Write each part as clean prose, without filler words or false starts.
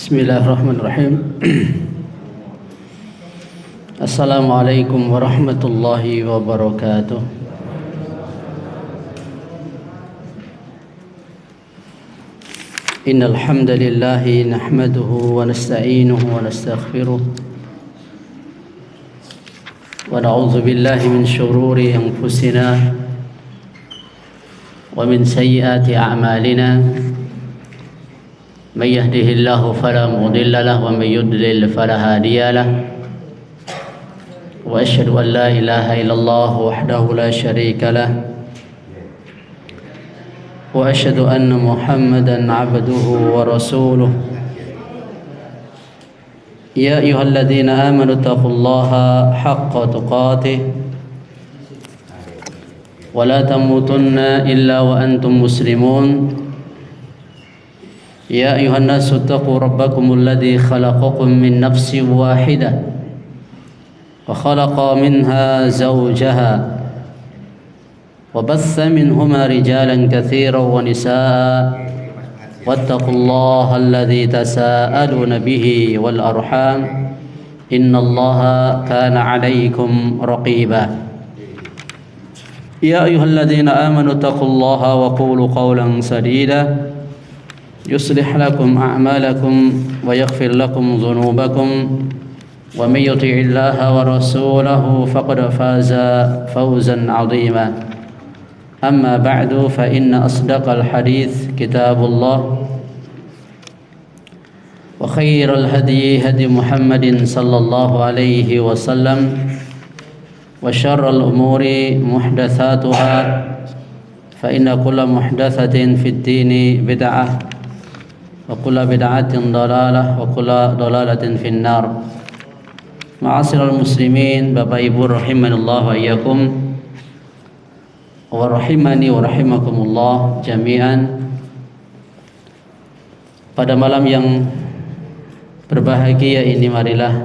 Bismillahirrahmanirrahim. Assalamualaikum warahmatullahi wabarakatuh. Innal hamdalillah nahmaduhu wa nasta'inuhu wa nastaghfiruh wa na'udzu billahi min shururi anfusina wa min sayyiati a'malina. من يهده الله فلا مضل له ومن يضلل فلا هادي له وأشهد أن لا إله إلا الله وحده لا شريك له وأشهد أن محمدا عبده ورسوله يا أيها الذين آمنوا اتقوا الله حق تقاته ولا تموتن إلا وأنتم مسلمون يا أيها الناس اتقوا ربكم الذي خلقكم من نفس واحدة وخلق منها زوجها وبث منهما رجالا كثيرا ونساء واتقوا الله الذي تساءلون به والأرحام إن الله كان عليكم رقيبا يا أيها الذين آمنوا اتقوا الله وقولوا قولا سديدا يصلح لكم أعمالكم ويغفر لكم ذنوبكم ومن يطع الله ورسوله فقد فاز فوزا عظيما أما بعد فإن أصدق الحديث كتاب الله وخير الهدي هدي محمد صلى الله عليه وسلم وشر الأمور محدثاتها فإن كل محدثة في الدين بدعة وكل بدعة ضلالة وكل ضلالة في النار. Ma'asyiral muslimin, Bapak Ibu rahimanallah wa iyyakum wa rahimani wa rahimakumullah jami'an. Pada malam yang berbahagia ini, marilah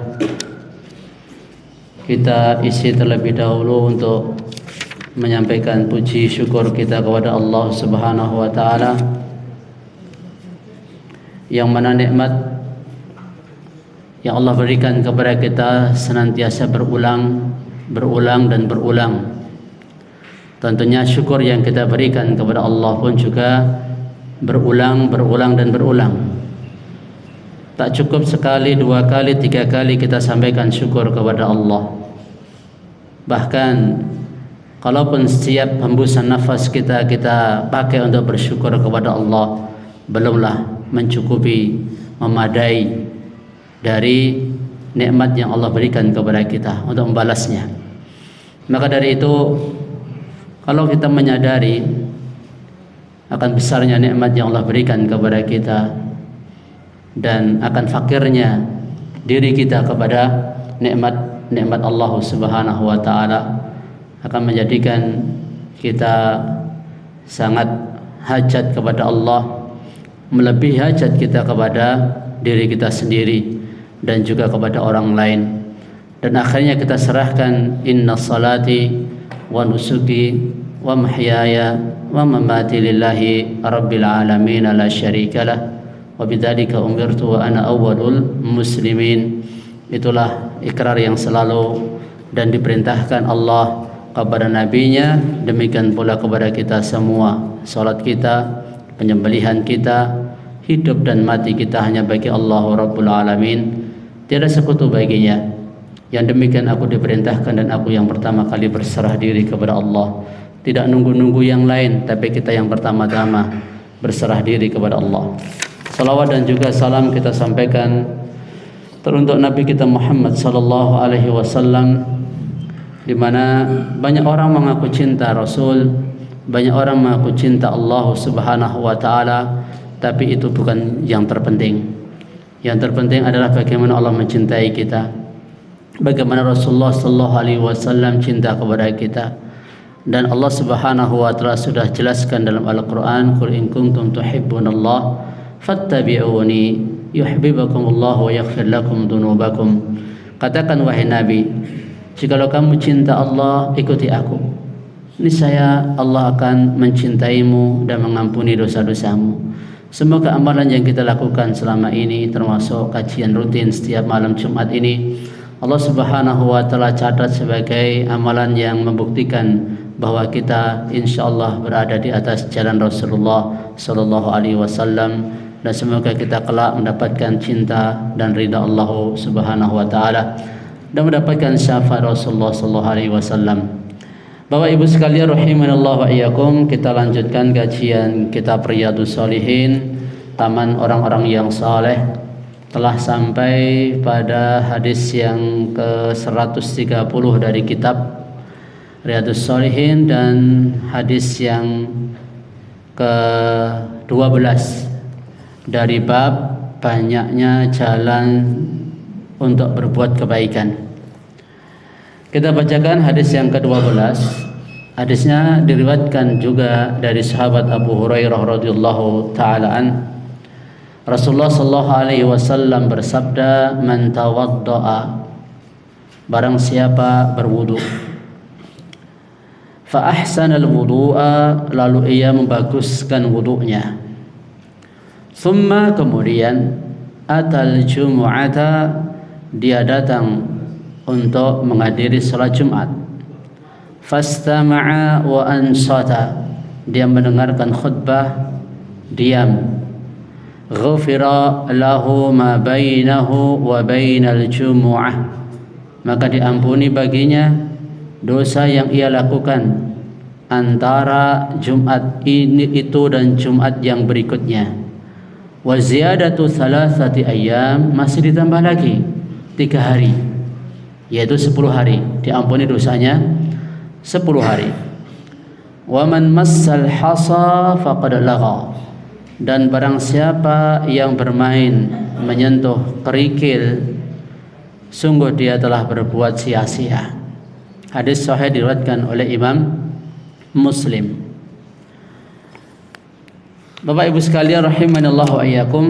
kita isi terlebih dahulu untuk menyampaikan puji syukur kita kepada Allah Subhanahu wa taala, yang mana nikmat yang Allah berikan kepada kita senantiasa berulang dan berulang. Tentunya syukur yang kita berikan kepada Allah pun juga berulang dan berulang. Tak cukup sekali, dua kali, tiga kali kita sampaikan syukur kepada Allah. Bahkan kalaupun setiap hembusan nafas kita pakai untuk bersyukur kepada Allah, belumlah mencukupi, memadai dari nikmat yang Allah berikan kepada kita untuk membalasnya. Maka dari itu, kalau kita menyadari akan besarnya nikmat yang Allah berikan kepada kita dan akan fakirnya diri kita kepada nikmat Allah Subhanahu wa taala, akan menjadikan kita sangat hajat kepada Allah, melebihi hajat kita kepada diri kita sendiri dan juga kepada orang lain. Dan akhirnya kita serahkan inna salati wa nusuki wa mahyaya wa mamati lillahi rabbil alamin la syarikalah wa bidzalika umirtu wa ana awwalul muslimin. Itulah ikrar yang selalu dan diperintahkan Allah kepada nabinya, demikian pula kepada kita semua. Salat kita, penyembelihan kita, hidup dan mati kita hanya bagi Allah Rabbul Alamin, tiada sekutu baginya. Yang demikian aku diperintahkan dan aku yang pertama kali berserah diri kepada Allah. Tidak nunggu-nunggu yang lain, tapi kita yang pertama-tama berserah diri kepada Allah. Salawat dan juga salam kita sampaikan teruntuk Nabi kita Muhammad sallallahu alaihi wasallam, di mana banyak orang mengaku cinta Rasul, banyak orang mengaku cinta Allah Subhanahu wa taala, tapi itu bukan yang terpenting. Yang terpenting adalah bagaimana Allah mencintai kita, bagaimana Rasulullah sallallahu alaihi wasallam cinta kepada kita. Dan Allah Subhanahu wa taala sudah jelaskan dalam Al-Qur'an, "Qul in kuntum tuhibbunallah fattabi'uni yuhibbukumullah wa yaghfir lakum dzunubakum. Katakan wahai Nabi, jikalau kamu cinta Allah, ikuti aku. Niscaya Allah akan mencintaimu dan mengampuni dosa-dosamu. Semoga amalan yang kita lakukan selama ini, termasuk kajian rutin setiap malam Jumat ini, Allah Subhanahu wa taala catat sebagai amalan yang membuktikan bahwa kita insyaallah berada di atas jalan Rasulullah sallallahu alaihi wasallam, dan semoga kita kelak mendapatkan cinta dan ridha Allah Subhanahu wa taala dan mendapatkan syafaat Rasulullah sallallahu alaihi wasallam. Bapak Ibu sekalian rahimanallahu wa iyyakum, kita lanjutkan kajian kitab Riyadhus Shalihin, taman orang-orang yang saleh. Telah sampai pada hadis yang ke-130 dari kitab Riyadhus Shalihin dan hadis yang ke-12 dari bab banyaknya jalan untuk berbuat kebaikan. Kita bacakan hadis yang ke-12. Hadisnya diriwayatkan juga dari sahabat Abu Hurairah radhiyallahu taala an. Rasulullah sallallahu alaihi wasallam bersabda, "Man tawaddaa," barang siapa berwudu, fa ahsanal wudu'a, lalu ia membaguskan wudunya, thumma kemudian atal jumu'ata, dia datang untuk menghadiri salat Jumat, fastama'a wa ansata, dia mendengarkan khutbah, diam, ghufira lahu ma bainahu wa bainal jumu'ah, maka diampuni baginya dosa yang ia lakukan antara Jumat ini itu dan Jumat yang berikutnya. Wa ziyadatu thalathati ayyam, masih ditambah lagi 3 hari, yaitu 10 hari, diampuni dosanya 10 hari. Wa man massal hasa faqad lagha, dan barang siapa yang bermain menyentuh kerikil, sungguh dia telah berbuat sia-sia. Hadis sahih diriwayatkan oleh Imam Muslim. Bapak Ibu sekalian rahimanallahu wa iyyakum,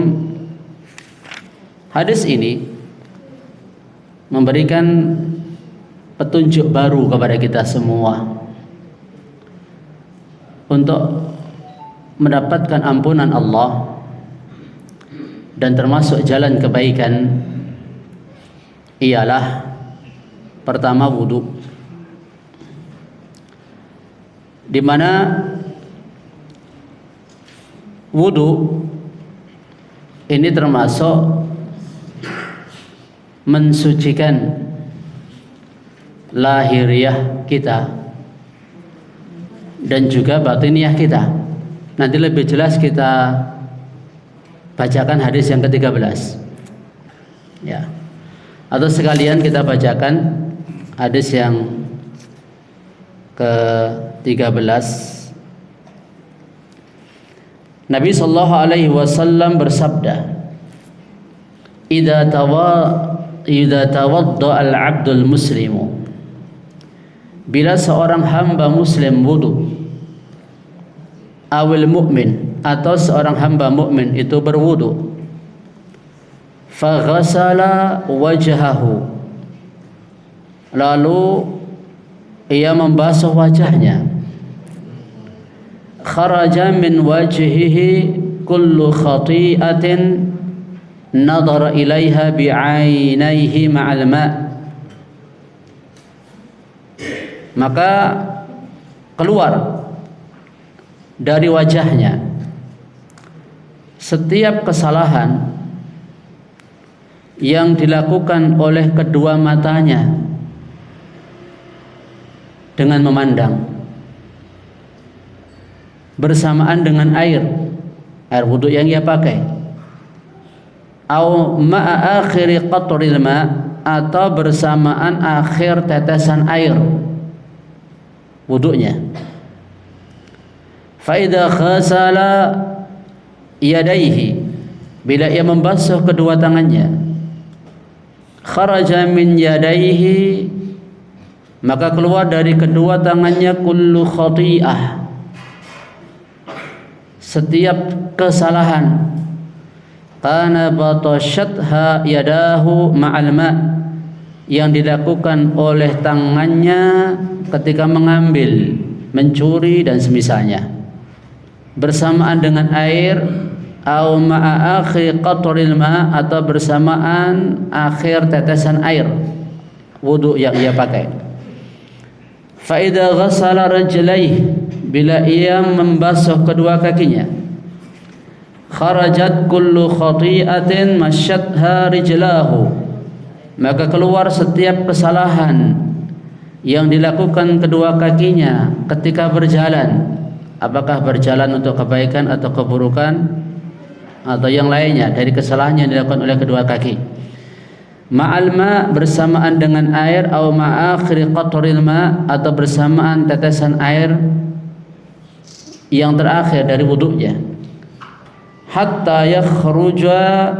hadis ini memberikan petunjuk baru kepada kita semua untuk mendapatkan ampunan Allah, dan termasuk jalan kebaikan ialah pertama wudu, di mana wudu ini termasuk mensucikan lahiriah kita dan juga batiniah kita. Nanti lebih jelas kita bacakan hadis yang ke-13 ya, atau sekalian kita bacakan hadis yang ke-13. Nabi sallallahu alaihi wasallam bersabda, idza tawadda al-'abdul muslimu, bila seorang hamba muslim wudu, awil mu'min, atau seorang hamba mukmin itu berwudu, faghasala wajhahu, lalu ia membasuh wajahnya, kharaja min wajhihi kullu khati'atin nadhara ilaiha bi'ainaihi ma'al ma', maka keluar dari wajahnya setiap kesalahan yang dilakukan oleh kedua matanya dengan memandang bersamaan dengan air wudu yang ia pakai, au ma'a akhiri qatril ma', atau bersamaan akhir tetesan air wudunya. Faida khasala yadaihi, bila ia membasuh kedua tangannya, kharaja min yadaihi, maka keluar dari kedua tangannya kullu khati'ah, setiap kesalahan kana batashatha yadahu ma'al ma, yang dilakukan oleh tangannya ketika mengambil, mencuri dan semisalnya bersamaan dengan air, au ma'a akhir qatril ma, atau bersamaan akhir tetesan air wudu yang ia pakai. Fa idza ghassala rajlaihi, bila ia membasuh kedua kakinya, kharajat kullu khati'atin masyatha rijlahu, maka keluar setiap kesalahan yang dilakukan kedua kakinya ketika berjalan, apakah berjalan untuk kebaikan atau keburukan atau yang lainnya dari kesalahan yang dilakukan oleh kedua kaki. Ma'al ma, bersamaan dengan air, atau ma'akhiri qatril ma, atau bersamaan tetesan air yang terakhir dari wudunya, hatta yakhruja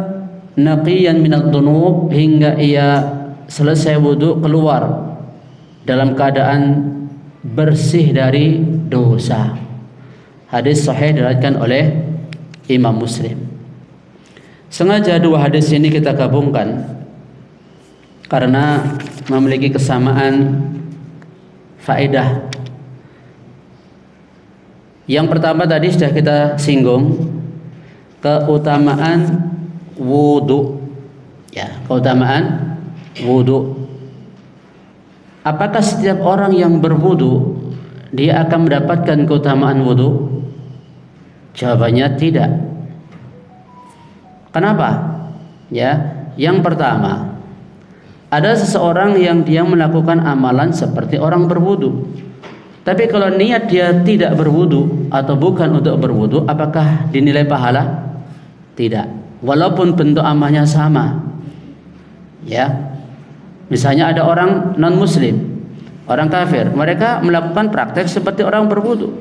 naqiyan minad dunub, hingga ia selesai wudu keluar dalam keadaan bersih dari dosa. Hadis sahih diriwayatkan oleh Imam Muslim. Sengaja dua hadis ini kita gabungkan karena memiliki kesamaan faedah. Yang pertama tadi sudah kita singgung, keutamaan wudu. Ya, keutamaan wudu. Apakah setiap orang yang berwudu dia akan mendapatkan keutamaan wudu? Jawabannya tidak. Kenapa? Ya, yang pertama, ada seseorang yang dia melakukan amalan seperti orang berwudu, tapi kalau niat dia tidak berwudu atau bukan untuk berwudu, apakah dinilai pahala? Tidak, walaupun bentuk amalnya sama. Ya, misalnya ada orang non muslim, orang kafir, mereka melakukan praktek seperti orang berwudu.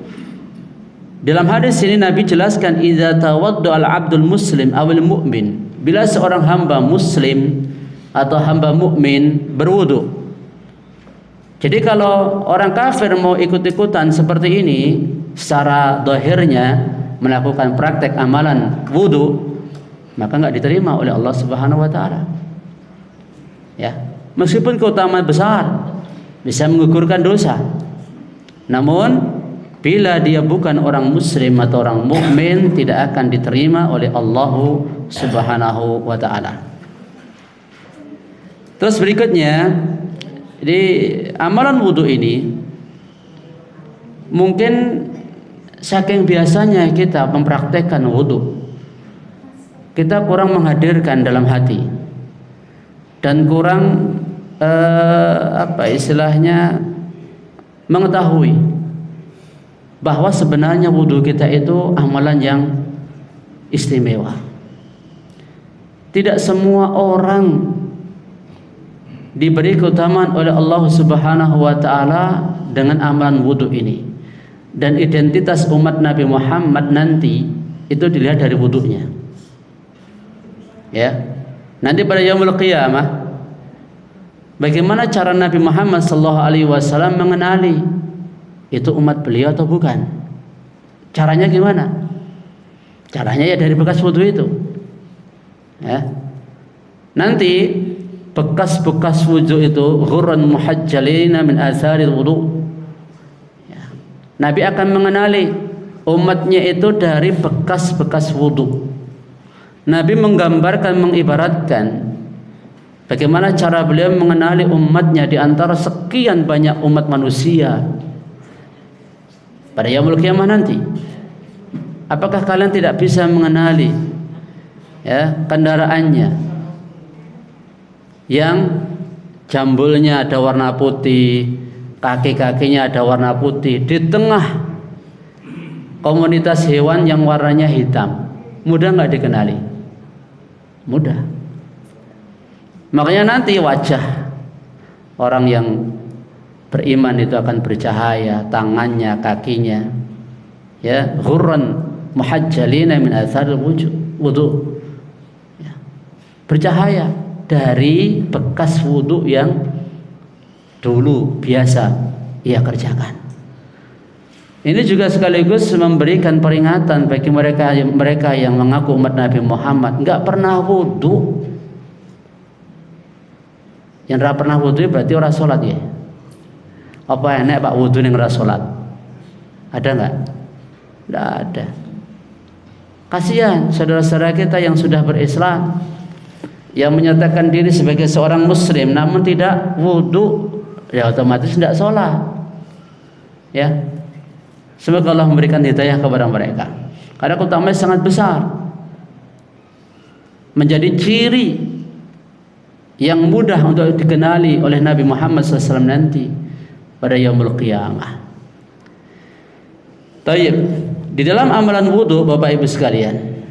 Dalam hadis ini Nabi jelaskan, idza tawadda al-'abdul muslim awil mu'min, bila seorang hamba muslim atau hamba mukmin berwudu. Jadi kalau orang kafir mau ikut-ikutan seperti ini, secara zahirnya melakukan praktek amalan wudu, maka enggak diterima oleh Allah Subhanahu wa taala. Ya, meskipun keutamaan besar, bisa menggugurkan dosa. Namun bila dia bukan orang muslim atau orang mukmin, tidak akan diterima oleh Allah Subhanahu wa taala. Terus berikutnya, di amalan wudu ini mungkin saking biasanya kita mempraktekkan wudu, kita kurang menghadirkan dalam hati dan kurang mengetahui bahwa sebenarnya wudu kita itu amalan yang istimewa. Tidak semua orang diberi keutamaan oleh Allah Subhanahu wa taala dengan amalan wudu ini. Dan identitas umat Nabi Muhammad nanti itu dilihat dari wudunya. Ya. Nanti pada yaumul qiyamah, bagaimana cara Nabi Muhammad sallallahu alaihi wasallam mengenali itu umat beliau atau bukan? Caranya gimana? Caranya ya dari bekas wudu itu. Ya. Nanti bekas-bekas wudu itu ghurran muhajjalina min atharil wudu. Ya. Nabi akan mengenali umatnya itu dari bekas-bekas wudu. Nabi menggambarkan, mengibaratkan bagaimana cara beliau mengenali umatnya di antara sekian banyak umat manusia pada yaumul qiyamah nanti. Apakah kalian tidak bisa mengenali ya kendaraannya yang jambulnya ada warna putih, kaki-kakinya ada warna putih, di tengah komunitas hewan yang warnanya hitam? Mudah nggak dikenali? Mudah. Makanya nanti wajah orang yang beriman itu akan bercahaya, tangannya, kakinya, ya, ghurran muhajjalina min atharil wudu, ya, bercahaya dari bekas wudu yang dulu biasa ia kerjakan. Ini juga sekaligus memberikan peringatan bagi mereka yang mengaku umat Nabi Muhammad nggak pernah wudu. Yang nggak pernah wudu berarti orang sholat ya. Apa enak pak wudu ning ora sholat? Ada nggak? Nggak ada. Kasihan saudara-saudara kita yang sudah berislam, yang menyatakan diri sebagai seorang muslim namun tidak wudu, ya otomatis tidak sholat. Ya. Semoga Allah memberikan hidayah kepada mereka. Karena keutamanya sangat besar. Menjadi ciri yang mudah untuk dikenali oleh Nabi Muhammad SAW nanti pada yaumul qiyamah. Taib. Di dalam amalan wudu Bapak Ibu sekalian,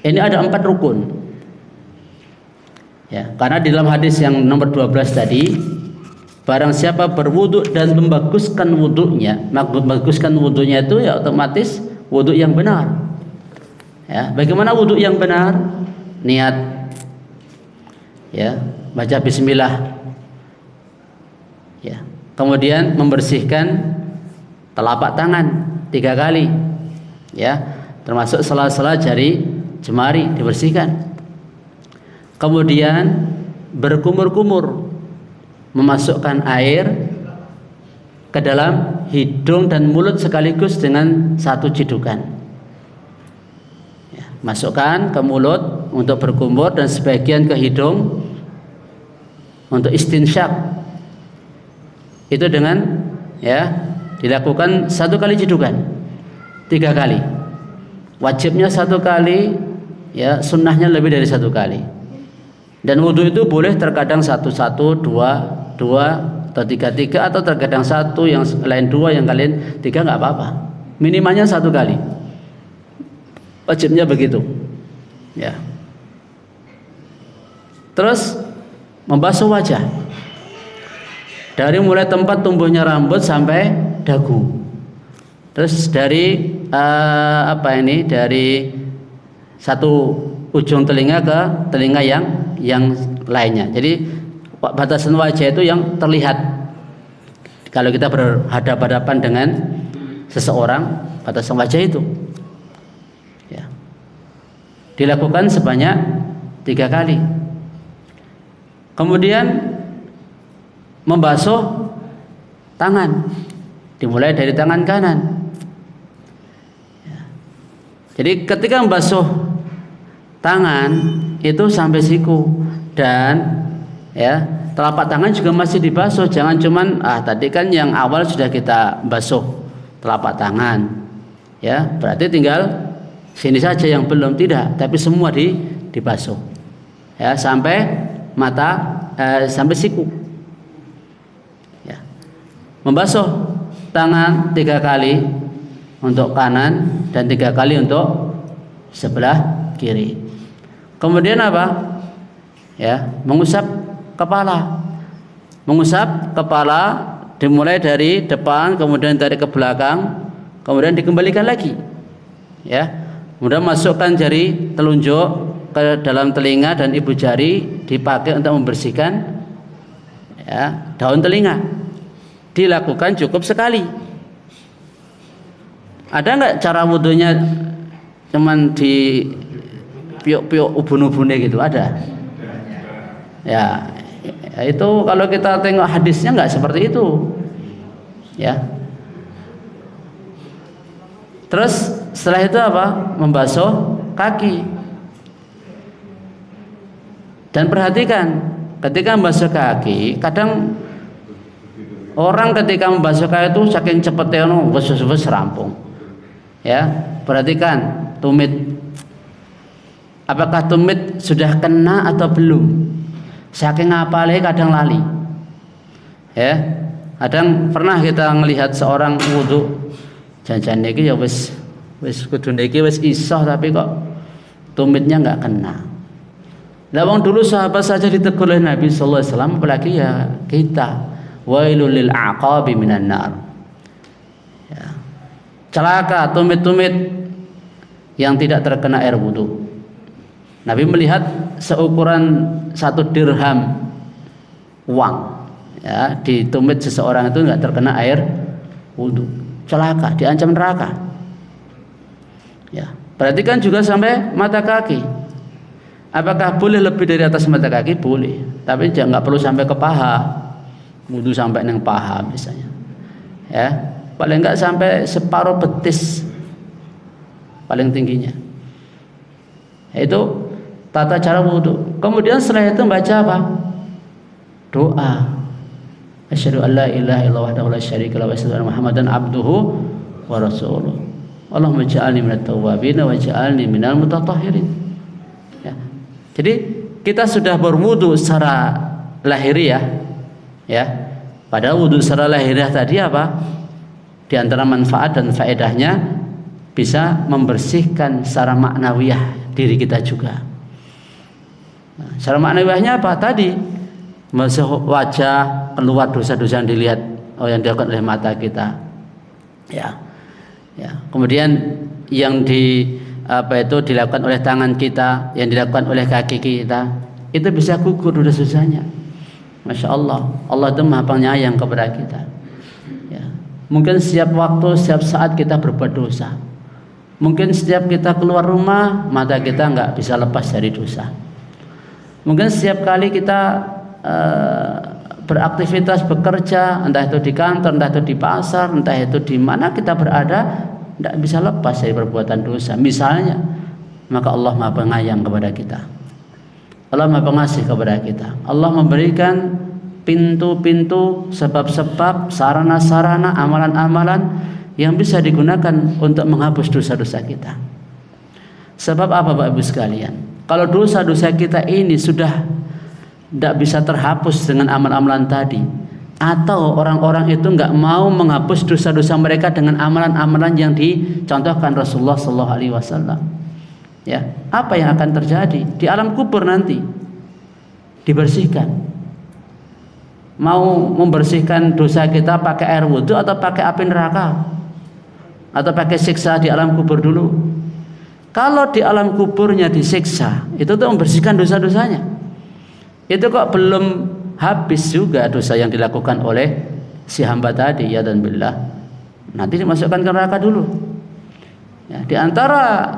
ini ada 4 rukun. Ya, karena di dalam hadis yang nomor 12 tadi, barang siapa berwudu dan membaguskan wudunya, membaguskan wudunya itu ya otomatis wudu yang benar. Ya, bagaimana wudu yang benar? Niat, ya, baca Bismillah, ya, kemudian membersihkan telapak tangan 3 kali, ya, termasuk sela-sela jari jemari dibersihkan. Kemudian berkumur-kumur, memasukkan air ke dalam hidung dan mulut sekaligus dengan 1 cidukan. Ya, masukkan ke mulut untuk berkumur dan sebagian ke hidung untuk istinsyak. Itu dengan ya dilakukan 1 kali cidukan, 3 kali. Wajibnya 1 kali, ya sunnahnya lebih dari 1 kali. Dan wudhu itu boleh terkadang 1, 2, 2 atau 3, atau terkadang 1, yang lain 2, yang lain 3, nggak apa-apa. Minimalnya 1 kali. Wajibnya begitu. Ya. Terus membasuh wajah. Dari mulai tempat tumbuhnya rambut sampai dagu. Terus dari dari 1 ujung telinga ke telinga yang lainnya. Jadi batasan wajah itu yang terlihat. Kalau kita berhadapan-hadapan dengan seseorang, batasan wajah itu. Ya. Dilakukan sebanyak 3 kali. Kemudian membasuh tangan, dimulai dari tangan kanan. Ya. Jadi ketika membasuh tangan itu sampai siku, dan ya telapak tangan juga masih dibasuh. Jangan cuman tadi kan yang awal sudah kita basuh telapak tangan, ya berarti tinggal sini saja yang belum, tidak, tapi semua dibasuh ya sampai mata sampai siku. Ya. Membasuh tangan 3 kali untuk kanan dan 3 kali untuk sebelah kiri. Kemudian apa? Ya, mengusap kepala. Mengusap kepala dimulai dari depan, kemudian dari ke belakang, kemudian dikembalikan lagi. Ya. Kemudian masukkan jari telunjuk ke dalam telinga dan ibu jari dipakai untuk membersihkan ya, daun telinga. Dilakukan cukup sekali. Ada nggak cara wudhunya cuman di piuk-piuk ubun-ubunnya gitu? Ada. Ya, itu kalau kita tengok hadisnya nggak seperti itu. Ya. Terus setelah itu apa? Membasuh kaki. Dan perhatikan, ketika membasuh kaki, kadang orang ketika membasuh kaki itu saking cepetnya wes rampung. Ya, perhatikan tumit. Apakah tumit sudah kena atau belum? Saking apalnya kadang lali. Ya, kadang pernah kita melihat seorang wudu, jangan niki ya wis kudu niki wis isoh tapi kok tumitnya nggak kena. Lah wong dulu sahabat saja ditegur oleh Nabi sallallahu alaihi wasallam, apalagi ya kita. Wailul lil aqabi minan nar. Ya. Celaka tumit-tumit yang tidak terkena air wudu. Nabi melihat seukuran 1 dirham uang, ya, di tumit seseorang itu nggak terkena air wudu, celaka, diancam neraka. Ya, perhatikan juga sampai mata kaki. Apakah boleh lebih dari atas mata kaki? Boleh, tapi jangan, nggak perlu sampai ke paha. Wudu sampai neng paha misalnya. Ya, paling enggak sampai separuh betis paling tingginya. Itu tata cara wudu. Kemudian setelah itu baca apa? Doa. Asyhadu an la ilaha illallah wahdahu la syarika lahu wa asyhadu anna Muhammadan abduhu wa rasuluh. Allahumma ij'alni minat tawwabin wa ij'alni minal mutatahhirin. Ya. Jadi kita sudah berwudu secara lahiriah, ya. Pada wudu secara lahiriah tadi apa? Di antara manfaat dan faedahnya bisa membersihkan secara maknawiyah diri kita juga. Nah, secara maknawiyahnya apa? Tadi membasuh wajah, keluar dosa-dosa yang dilihat, yang dilakukan oleh mata kita. Ya. Ya. Kemudian yang dilakukan oleh tangan kita, yang dilakukan oleh kaki kita, itu bisa gugur dosa-dosanya. Masya Allah, Allah itu maha penyayang kepada kita. Ya. Mungkin setiap waktu, setiap saat kita berbuat dosa. Mungkin setiap kita keluar rumah, mata kita nggak bisa lepas dari dosa. Mungkin setiap kali kita beraktivitas, bekerja, entah itu di kantor, entah itu di pasar, entah itu di mana kita berada, tidak bisa lepas dari perbuatan dosa. Misalnya, maka Allah maha penyayang kepada kita. Allah maha pengasih kepada kita. Allah memberikan pintu-pintu, sebab-sebab, sarana-sarana, amalan-amalan yang bisa digunakan untuk menghapus dosa-dosa kita. Sebab apa Bapak Ibu sekalian? Kalau dosa-dosa kita ini sudah tidak bisa terhapus dengan amal-amalan tadi, atau orang-orang itu nggak mau menghapus dosa-dosa mereka dengan amalan-amalan yang dicontohkan Rasulullah SAW. Ya, apa yang akan terjadi di alam kubur nanti? Dibersihkan. Mau membersihkan dosa kita pakai air wudhu atau pakai api neraka? Atau pakai siksa di alam kubur dulu? Kalau di alam kuburnya disiksa, itu tuh membersihkan dosa-dosanya. Itu kok belum habis juga dosa yang dilakukan oleh si hamba tadi, ya dan billah. Nanti dimasukkan ke neraka dulu. Ya, di antara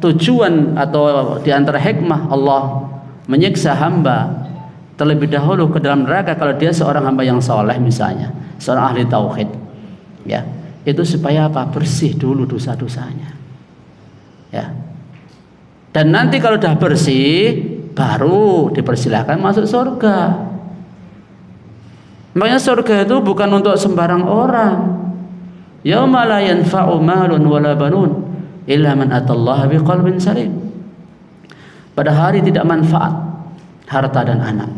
tujuan atau di antara hikmah Allah menyiksa hamba terlebih dahulu ke dalam neraka kalau dia seorang hamba yang soleh, misalnya seorang ahli tauhid, ya, itu supaya apa? Bersih dulu dosa-dosanya, ya. Dan nanti kalau sudah bersih, baru dipersilahkan masuk surga. Makanya surga itu bukan untuk sembarang orang. Yauma la yanfa'u malun wala banun illa man atallaha biqalbin salim. Pada hari tidak manfaat harta dan anak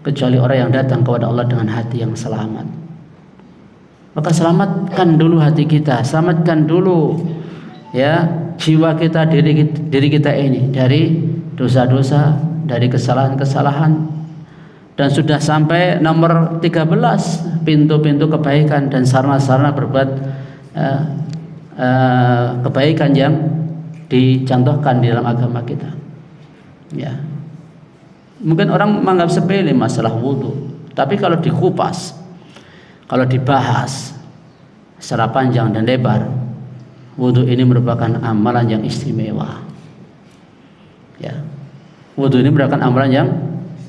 kecuali orang yang datang kepada Allah dengan hati yang selamat. Maka selamatkan dulu hati kita, selamatkan dulu ya jiwa kita, diri kita ini dari dosa-dosa, dari kesalahan-kesalahan. Dan sudah sampai nomor 13, pintu-pintu kebaikan dan sarana-sarana berbuat kebaikan yang dicontohkan di dalam agama kita. Ya. Mungkin orang menganggap sepele masalah wudu, tapi kalau dikupas, kalau dibahas secara panjang dan lebar, wudu ini merupakan amalan yang istimewa. Ya. Wudu ini merupakan amalan yang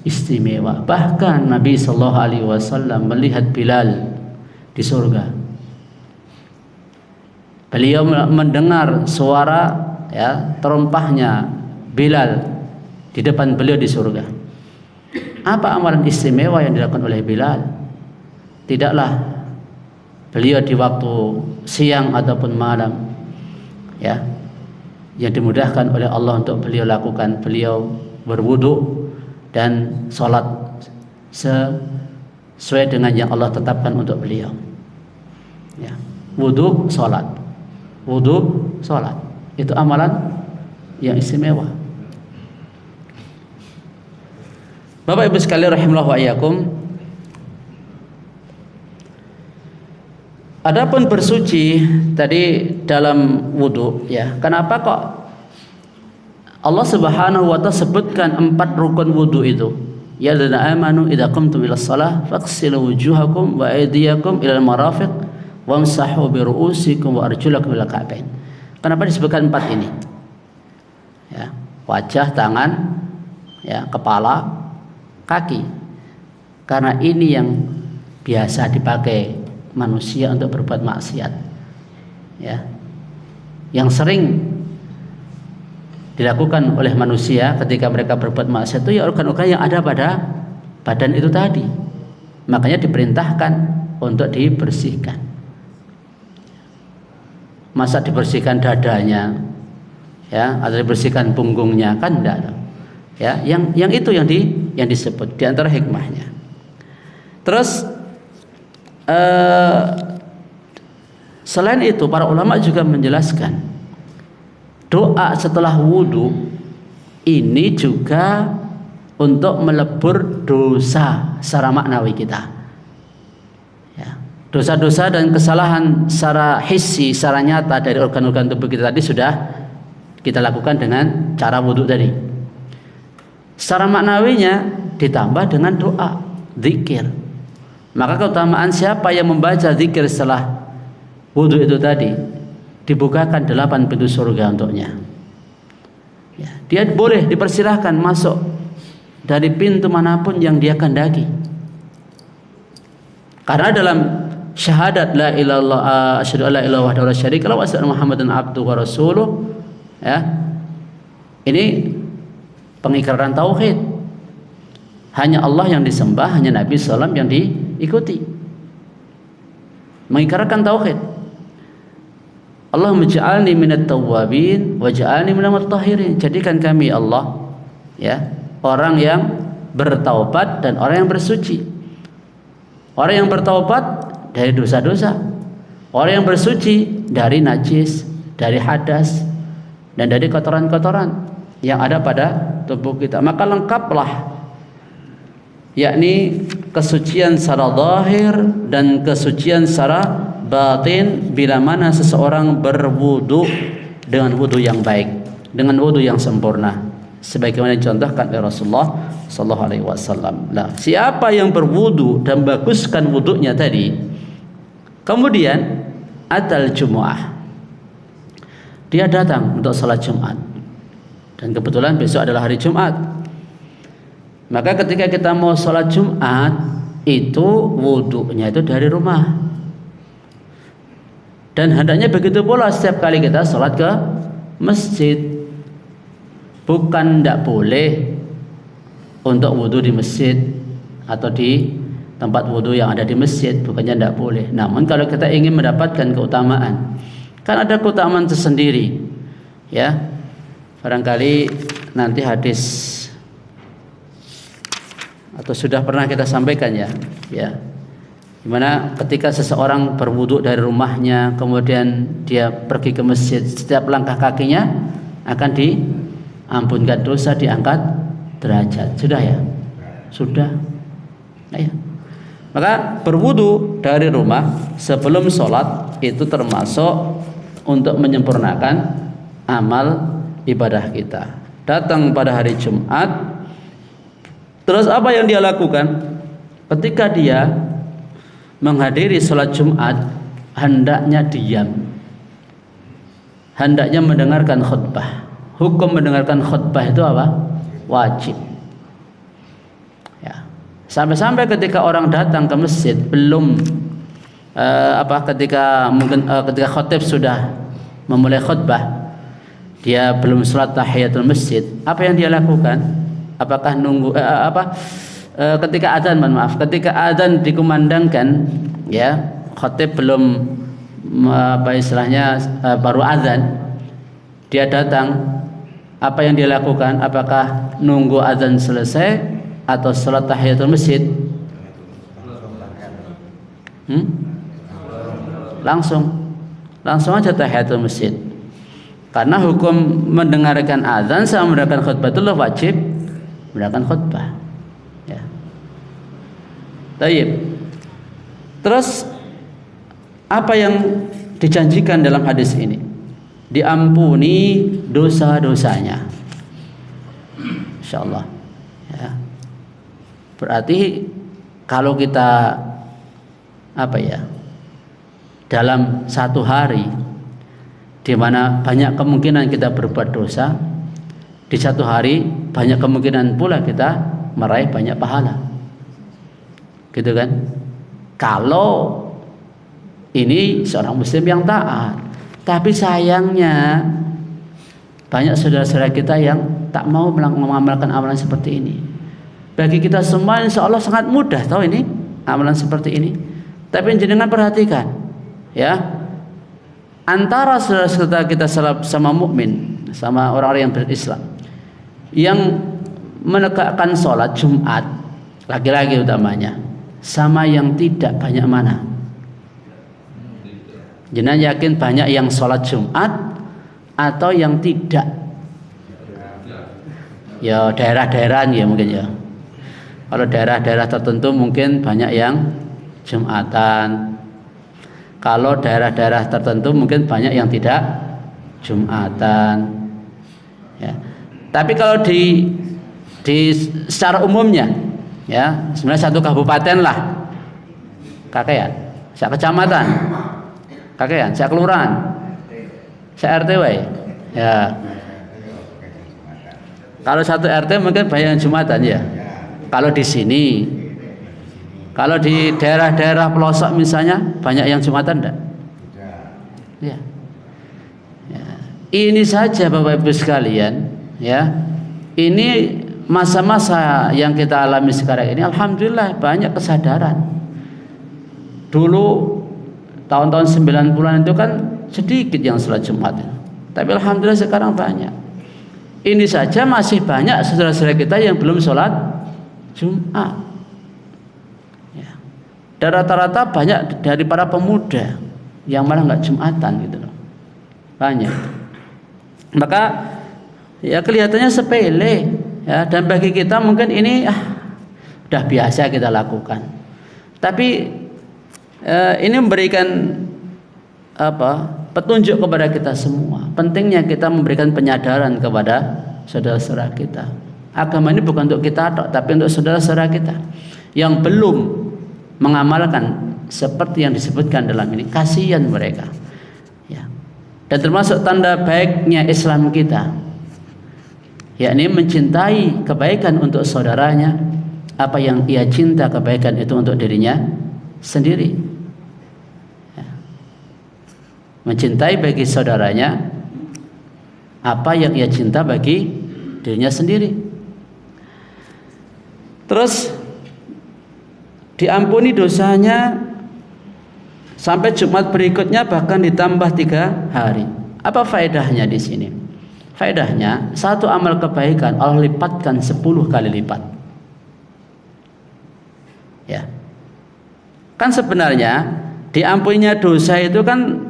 istimewa. Bahkan Nabi Shallallahu Alaihi Wasallam melihat Bilal di surga. Beliau mendengar suara ya terumpahnya Bilal di depan beliau di surga. Apa amalan istimewa yang dilakukan oleh Bilal? Tidaklah beliau di waktu siang ataupun malam, ya, yang dimudahkan oleh Allah untuk beliau lakukan. Beliau berwudu dan sholat sesuai dengan yang Allah tetapkan untuk beliau. Ya, wudu, sholat, wudu, sholat, itu amalan yang istimewa. Bapak Ibu sekalian rahimallahu wa iyyakum. Adapun bersuci tadi dalam wudu, ya, kenapa kok Allah Subhanahu wa ta'ala sebutkan 4 rukun wudu itu? ya alladzina amanu idza qumtum ila shalah faghsilu wujuhakum wa aydiyakum ila al-marafiq wamsahu bi ru'usikum wa arjulakum ila ka'bain. Kenapa disebutkan 4 ini? Ya, wajah, tangan, ya, kepala, kaki. Karena ini yang biasa dipakai manusia untuk berbuat maksiat. Ya. Yang sering dilakukan oleh manusia ketika mereka berbuat maksiat itu ya organ-organ yang ada pada badan itu tadi. Makanya diperintahkan untuk dibersihkan. Masa dibersihkan dadanya, ya, atau dibersihkan punggungnya, kan enggak. Ya, yang itu yang disebut di antara hikmahnya. Terus selain itu para ulama juga menjelaskan doa setelah wudhu ini juga untuk melebur dosa secara maknawi kita. Ya, dosa-dosa dan kesalahan secara hissi, secara nyata dari organ-organ tubuh kita tadi sudah kita lakukan dengan cara wudhu tadi. Secara maknawinya ditambah dengan doa, zikir. Maka keutamaan siapa yang membaca zikir setelah wudhu itu tadi, dibukakan 8 pintu surga untuknya. Ya, dia boleh dipersilahkan masuk dari pintu manapun yang dia kehendaki. Karena dalam syahadat la ilaha illallah asyhadu alla ilaha wahdahu la syarika lahu wa asyhadu anna muhammadan abduhu wa rasuluh, ya. Ini pengikraran tauhid. Hanya Allah yang disembah, hanya Nabi SAW yang diikuti. Mengikrarkan tauhid. Allahumma ja'alni minat tawwabin wa ja'alni minal mutahhirin. Jadikan kami Allah, ya, orang yang bertaubat dan orang yang bersuci. Orang yang bertaubat dari dosa-dosa, orang yang bersuci dari najis, dari hadas, dan dari kotoran-kotoran yang ada pada tubuh kita. Maka lengkaplah, yakni kesucian secara zahir dan kesucian secara batin bila mana seseorang berwudu dengan wudu yang baik, dengan wudu yang sempurna, sebagaimana dicontohkan oleh Rasulullah sallallahu alaihi wasallam. Nah, siapa yang berwudu dan baguskan wudunya tadi, kemudian atal Jumu'ah, dia datang untuk salat Jumat, dan kebetulan besok adalah hari Jumat, maka ketika kita mau salat Jumat itu wudunya itu dari rumah. Dan hendaknya begitu pula setiap kali kita sholat ke masjid. Bukan tidak boleh untuk wudhu di masjid atau di tempat wudhu yang ada di masjid, bukannya tidak boleh. Namun kalau kita ingin mendapatkan keutamaan, kan ada keutamaan tersendiri, ya. Barangkali nanti hadis atau sudah pernah kita sampaikan, ya, ya. Dimana ketika seseorang berwudu dari rumahnya, kemudian dia pergi ke masjid, setiap langkah kakinya akan diampunkan dosa, diangkat derajat. Sudah, ya? Sudah. Nah, ya. Maka berwudu dari rumah sebelum sholat itu termasuk untuk menyempurnakan amal ibadah kita. Datang pada hari Jumat, terus apa yang dia lakukan? Ketika dia menghadiri sholat Jumat, hendaknya diam, hendaknya mendengarkan khutbah. Hukum mendengarkan khutbah itu apa? Wajib, ya. Sampai-sampai ketika orang datang ke masjid belum ketika khatib sudah memulai khutbah, dia belum sholat tahiyatul masjid, apa yang dia lakukan? Apakah nunggu ketika adzan dikumandangkan, ya, khatib belum baru adzan, dia datang, apa yang dia lakukan? Apakah nunggu adzan selesai atau salat tahiyatul masjid? Langsung aja tahiyatul masjid. Karena hukum mendengarkan adzan sama mendengarkan khutbah itu wajib mendengarkan khutbah. Baik. Terus apa yang dijanjikan dalam hadis ini? Diampuni dosa-dosanya, insyaallah, ya. Berarti kalau kita dalam satu hari di mana banyak kemungkinan kita berbuat dosa, di satu hari banyak kemungkinan pula kita meraih banyak pahala, gitu kan? Kalau ini seorang muslim yang taat. Tapi sayangnya banyak saudara-saudara kita yang tak mau mengamalkan amalan seperti ini. Bagi kita semua insya Allah sangat mudah tahu ini amalan seperti ini. Tapi jenengan perhatikan, ya, antara saudara-saudara kita sama mukmin, sama orang-orang yang berislam, yang menegakkan sholat Jumat, laki-laki utamanya, sama yang tidak banyak mana? Jenengan yakin banyak yang sholat Jumat atau yang tidak? Ya daerah-daerah ya mungkin ya. Kalau daerah-daerah tertentu mungkin banyak yang Jumatan. Kalau daerah-daerah tertentu mungkin banyak yang tidak Jumatan. Ya. Tapi kalau di secara umumnya, ya sebenarnya satu kabupaten lah, kakean, satu kecamatan, kakean, satu kelurahan, satu RT ya. Kalau satu RT mungkin banyak yang Jumatan ya. Kalau di sini, kalau di daerah-daerah pelosok misalnya banyak yang Jumatan enggak? Ya. Ya. Ini saja Bapak Ibu sekalian, ya. Ini masa-masa yang kita alami sekarang ini, alhamdulillah banyak kesadaran. Dulu tahun-tahun 90-an itu kan sedikit yang sholat Jumat, tapi alhamdulillah sekarang banyak. Ini saja masih banyak saudara-saudara kita yang belum sholat Jumat. Ya. Dan rata-rata banyak dari para pemuda yang malah nggak Jumatan gitu loh. Banyak. Maka ya kelihatannya sepele, ya, dan bagi kita mungkin ini udah biasa kita lakukan. Tapi ini memberikan petunjuk kepada kita semua. Pentingnya kita memberikan penyadaran kepada saudara-saudara kita. Agama ini bukan untuk kita tapi untuk saudara-saudara kita yang belum mengamalkan seperti yang disebutkan dalam ini. Kasihan mereka. Ya. Dan termasuk tanda baiknya Islam kita, yakni mencintai kebaikan untuk saudaranya, apa yang ia cinta kebaikan itu untuk dirinya sendiri. Ya. Mencintai bagi saudaranya apa yang ia cinta bagi dirinya sendiri. Terus diampuni dosanya sampai Jumat berikutnya, bahkan ditambah 3 hari. Apa faedahnya di sini? Faedahnya, satu amal kebaikan Allah lipatkan 10 kali lipat. Ya. Kan sebenarnya diampuninya dosa itu kan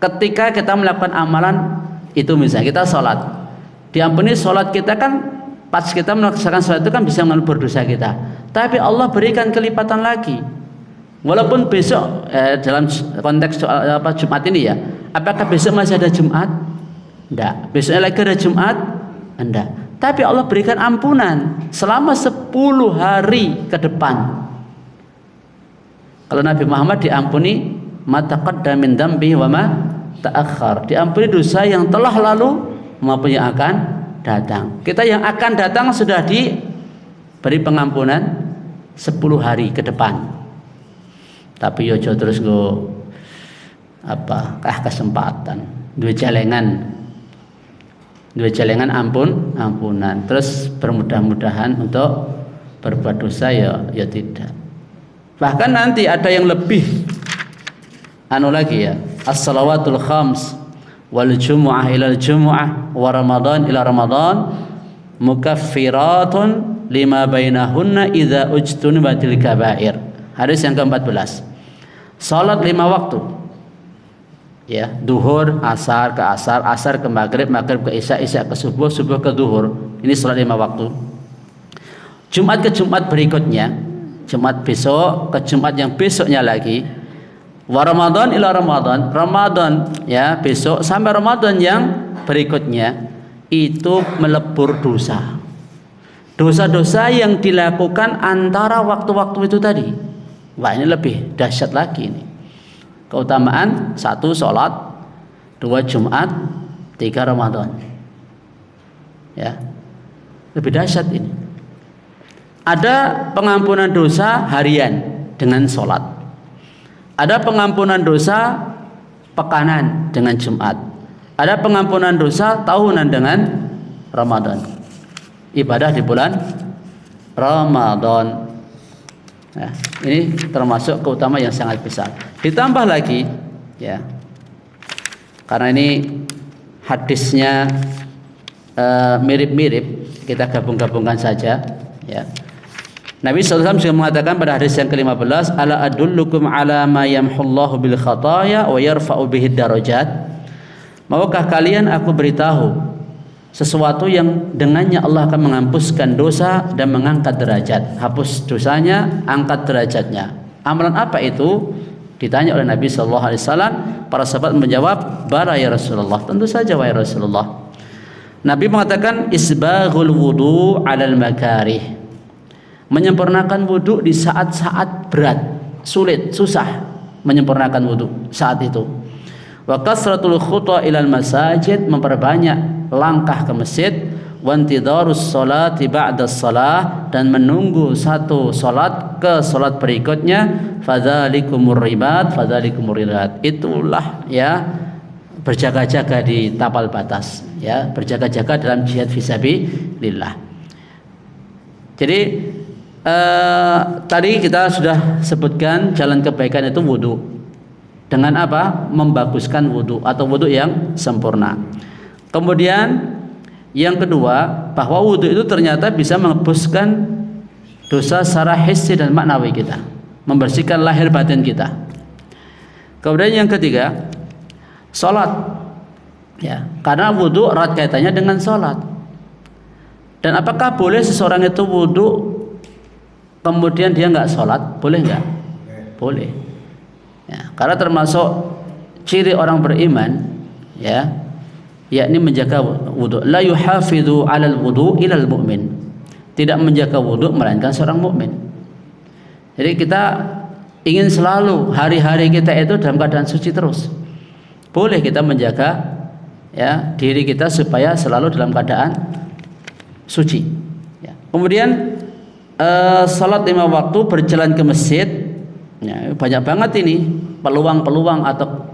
ketika kita melakukan amalan itu, misalnya kita sholat, diampuni sholat kita kan pas kita melaksanakan sholat itu kan bisa mengampuni dosa kita. Tapi Allah berikan kelipatan lagi. Walaupun besok dalam konteks Jumat ini ya, apakah besok masih ada Jumat? Enggak. Besoknya lagi ada Jumat? Enggak. Tapi Allah berikan ampunan selama 10 hari ke depan. Kalau Nabi Muhammad diampuni ma taqaddama min dzambi wa ma ta'akhkhar, diampuni dosa yang telah lalu maupun yang akan datang. Kita yang akan datang sudah diberi pengampunan 10 hari ke depan. Tapi yojo terus kesempatan, dua celengan ampunan, terus bermudah-mudahan untuk berbuat dosa ya tidak. Bahkan nanti ada yang lebih lagi ya, as-salawatul khams wal jumu'ah ila jumu'ah wa ramadan ila ramadan mukaffiratun lima bainahunna idza ujtunibatil kaba'ir. Hadis yang ke-14. Salat 5 waktu. Ya, duhur, asar ke asar, asar ke maghrib, maghrib ke isya, isya ke subuh, subuh ke duhur. Ini salat 5 waktu. Jumat ke Jumat berikutnya, Jumat besok ke Jumat yang besoknya lagi. Wa Ramadan ila Ramadan, Ramadan ya besok sampai Ramadan yang berikutnya itu melebur dosa. dosa-dosa yang dilakukan antara waktu-waktu itu tadi. Wah, ini lebih dahsyat lagi ini. Keutamaan 1 sholat, 2 Jumat, 3 Ramadan. Ya, lebih dahsyat ini. Ada pengampunan dosa harian dengan sholat. Ada pengampunan dosa pekanan dengan Jumat. Ada pengampunan dosa tahunan dengan Ramadan. Ibadah di bulan Ramadan. Nah, ini termasuk keutamaan yang sangat besar. Ditambah lagi, ya, karena ini hadisnya mirip-mirip, kita gabung-gabungkan saja, ya. Nabi SAW juga mengatakan pada hadis yang ke-15, ala adullukum ala ma yamhullahu bil khataya wa yarfa'u bihi darajat. Maukah kalian aku beritahu sesuatu yang dengannya Allah akan menghapuskan dosa dan mengangkat derajat. Hapus dosanya, angkat derajatnya. Amalan apa itu? Ditanya oleh Nabi SAW. Para sahabat menjawab, bala ya Rasulullah. Tentu saja wahai Rasulullah. Nabi mengatakan isbaghul wudu 'alal makarih. Menyempurnakan wudu di saat-saat berat, sulit, susah menyempurnakan wudu saat itu. Wa kasratul khutwa ilal masajid, memperbanyak langkah ke masjid. Wa intidharus sholati ba'da shalah, dan menunggu satu salat ke salat berikutnya. Fadzalikumur ribat, fadzalikumur ribat. Itulah, ya, berjaga-jaga di tapal batas, ya, berjaga-jaga dalam jihad fisabilillah. Jadi tadi kita sudah sebutkan jalan kebaikan itu wudu. Dengan apa? Membaguskan wudu atau wudu yang sempurna. Kemudian yang kedua, bahwa wudu itu ternyata bisa menghapuskan dosa secara hissi dan maknawi kita, membersihkan lahir batin kita. Kemudian yang ketiga, sholat, ya, karena wudu erat kaitannya dengan sholat. Dan apakah boleh seseorang itu wudu kemudian dia nggak sholat? Boleh nggak? Boleh. Ya, karena termasuk ciri orang beriman, ya, yakni menjaga wudu. La yuhafidhu 'alal wudu ilal mu'min. Tidak menjaga wudu melainkan seorang mukmin. Jadi kita ingin selalu hari-hari kita itu dalam keadaan suci terus. Boleh kita menjaga, ya, diri kita supaya selalu dalam keadaan suci. Ya. Kemudian salat 5 waktu, berjalan ke masjid, ya, banyak banget ini peluang-peluang atau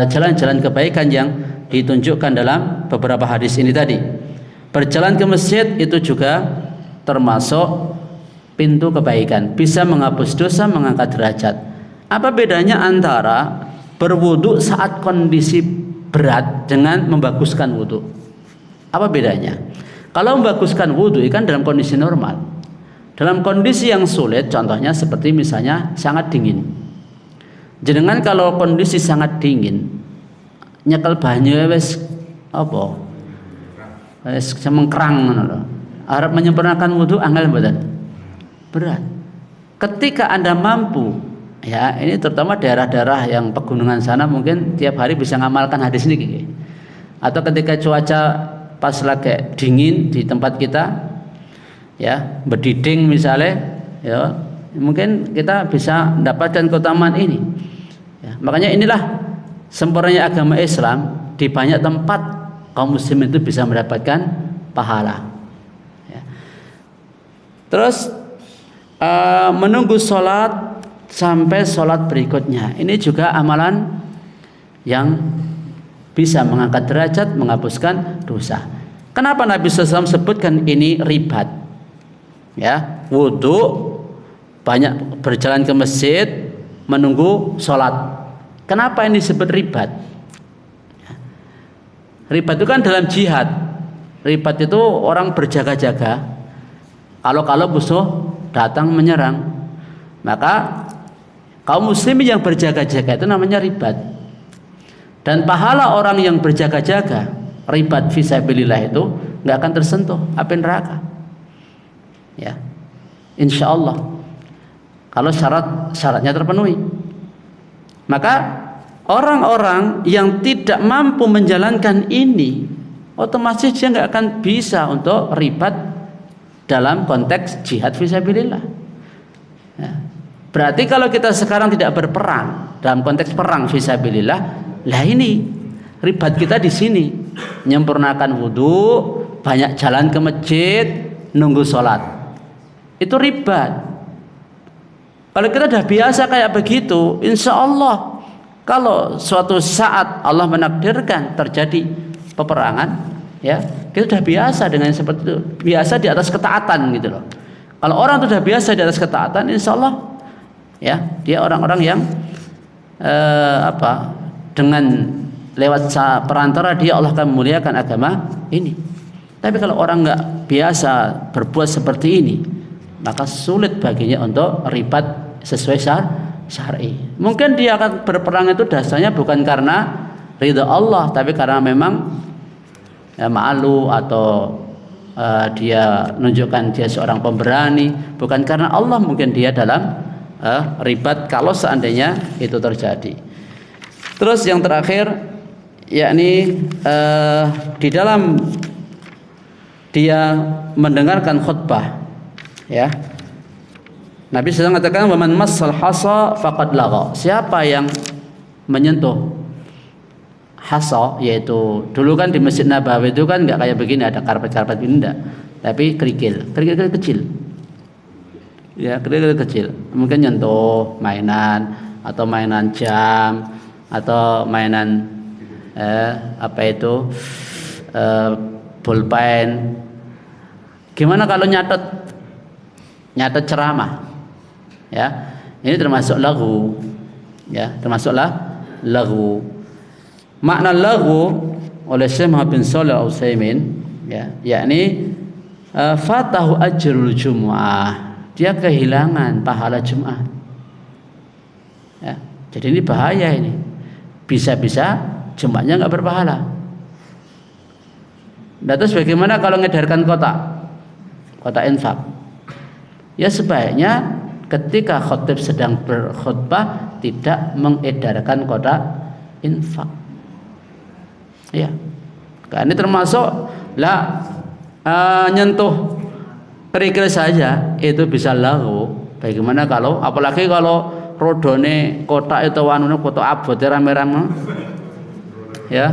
jalan-jalan kebaikan yang ditunjukkan dalam beberapa hadis ini tadi. Berjalan ke masjid itu juga termasuk pintu kebaikan, bisa menghapus dosa, mengangkat derajat. Apa bedanya antara berwudu saat kondisi berat dengan membaguskan wudu? Apa bedanya? Kalau membaguskan wudu kan dalam kondisi normal. Dalam kondisi yang sulit, contohnya seperti misalnya sangat dingin. Jenengan kalau kondisi sangat dingin, nyekel banyu wis apa? Wis semengkrang ngono lho. Arep menyempurnakan wudu angel mboten? Berat. Ketika Anda mampu, ya, ini terutama daerah-daerah yang pegunungan sana mungkin tiap hari bisa ngamalkan hadis ini. Atau ketika cuaca pas lagi dingin di tempat kita, ya, berdiding misalnya, ya, mungkin kita bisa mendapatkan keutamaan ini. Ya, makanya inilah sempurnanya agama Islam, di banyak tempat kaum muslim itu bisa mendapatkan pahala. Ya. Terus menunggu sholat sampai sholat berikutnya, ini juga amalan yang bisa mengangkat derajat, menghapuskan dosa. Kenapa Nabi SAW sebutkan ini ribat? Ya, wudu, banyak berjalan ke masjid, menunggu sholat. Kenapa ini disebut ribat? Ribat itu kan dalam jihad. Ribat itu orang berjaga-jaga. Kalau musuh datang menyerang, maka kaum muslimin yang berjaga-jaga itu namanya ribat. Dan pahala orang yang berjaga-jaga, ribat fisabilillah itu nggak akan tersentuh api neraka. Ya, insya Allah kalau syaratnya terpenuhi, maka orang-orang yang tidak mampu menjalankan ini otomatis dia nggak akan bisa untuk ribat dalam konteks jihad fisabilillah. Ya. Berarti kalau kita sekarang tidak berperang dalam konteks perang fisabilillah, lah ini ribat kita di sini. Menyempurnakan wudhu, banyak jalan ke masjid, nunggu sholat. Itu ribat. Kalau kita sudah biasa kayak begitu, insya Allah kalau suatu saat Allah menakdirkan terjadi peperangan, ya kita sudah biasa dengan seperti itu, biasa di atas ketaatan gitu loh. Kalau orang itu sudah biasa di atas ketaatan, insya Allah ya dia orang-orang yang dengan lewat perantara dia Allah akan memuliakan agama ini. Tapi kalau orang nggak biasa berbuat seperti ini, maka sulit baginya untuk ribat sesuai syar'i. Mungkin dia akan berperang itu dasarnya bukan karena ridha Allah, tapi karena memang ya, malu atau dia menunjukkan dia seorang pemberani, bukan karena Allah. Mungkin dia dalam ribat kalau seandainya itu terjadi. Terus yang terakhir, yakni di dalam dia mendengarkan khutbah, ya Nabi sedang mengatakan waman massal hasa faqad lagha. Siapa yang menyentuh hasa, yaitu dulu kan di Masjid Nabawi itu kan nggak kayak begini ada karpet-karpet ini enggak, tapi kerikil kecil. Ya, kerikil kecil. Mungkin nyentuh mainan atau mainan jam atau mainan pulpen. Gimana kalau nyatet ceramah? Ya, ini termasuk lagu. Ya, termasuklah lagu. Makna lagu oleh Syekh Muhammad bin Shalih Al-Utsaimin, ya, yakni fatahu ajrul jumu'ah. Dia kehilangan pahala Jumat. Ya, jadi ini bahaya ini. Bisa-bisa Jumatnya nggak berpahala. Dan terus bagaimana kalau ngedarkan kotak infak? Ya sebaiknya ketika khotib sedang berkhutbah tidak mengedarkan kotak infak. Ya, karena ini termasuk nyentuh kerikil saja itu bisa lagu. Bagaimana kalau apalagi kalau rodone kotak itu wanune kotak abot rame-rame. Ya.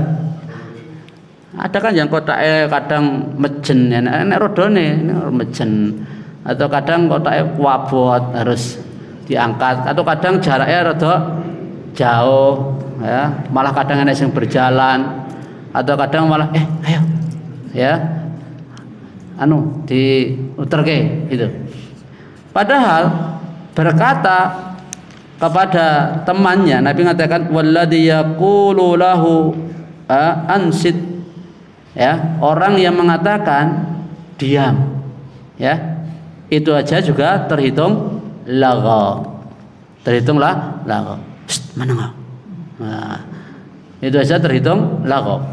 Ada kan yang kotaknya kadang mejen, enak rodone ini mejen. Atau kadang kotaknya kuabot harus diangkat, atau kadang jaraknya rada jauh, ya malah kadang ada yang berjalan, atau kadang malah ayo ya diuterke gitu. Padahal berkata kepada temannya, Nabi mengatakan walladzi yaqulu lahu ansit, ya orang yang mengatakan diam, ya itu aja juga terhitung lagha. Terhitunglah lagha. Mana enggak? Nah, itu aja terhitung lagha.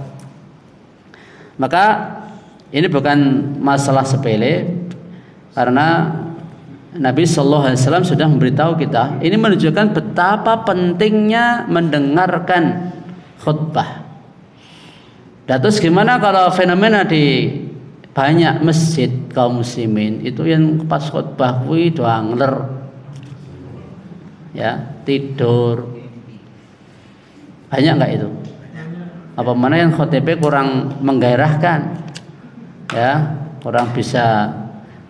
Maka ini bukan masalah sepele, karena Nabi sallallahu alaihi wasallam sudah memberitahu kita. Ini menunjukkan betapa pentingnya mendengarkan khutbah. Dan terus gimana kalau fenomena di banyak masjid kaum muslimin itu yang pas khutbah kuwi do angler, ya tidur, banyak nggak itu? Apa mana yang khutbahnya kurang menggairahkan, ya kurang bisa,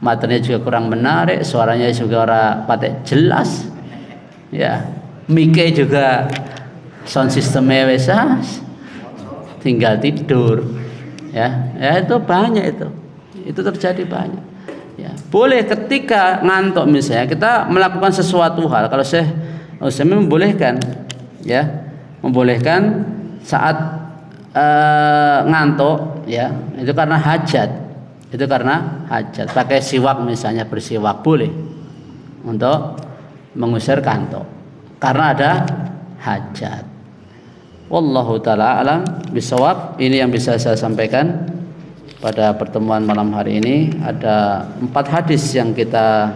materinya juga kurang menarik, suaranya juga ora patek jelas, ya mic-nya juga sound systemnya wis tinggal tidur. Ya itu banyak itu terjadi banyak. Ya, boleh ketika ngantuk misalnya kita melakukan sesuatu hal. Kalau Syekh Utsaimin membolehkan, ya membolehkan saat ngantuk, ya itu karena hajat. Pakai siwak misalnya, bersiwak boleh untuk mengusir kantuk karena ada hajat. Wallahu ta'ala alam bisawab. Ini yang bisa saya sampaikan pada pertemuan malam hari ini. Ada 4 hadis yang kita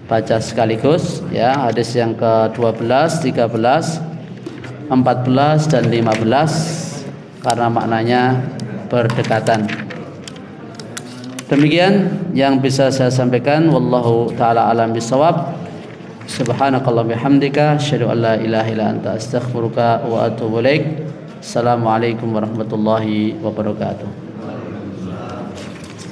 baca sekaligus, ya hadis yang ke-12, 13, 14 dan 15 karena maknanya berdekatan. Demikian yang bisa saya sampaikan, wallahu taala alam bisawab. Subhanakallah bihamdika asyhadu an la ilaha illa anta astaghfiruka wa atubu ilaik. Assalamualaikum warahmatullahi wabarakatuh.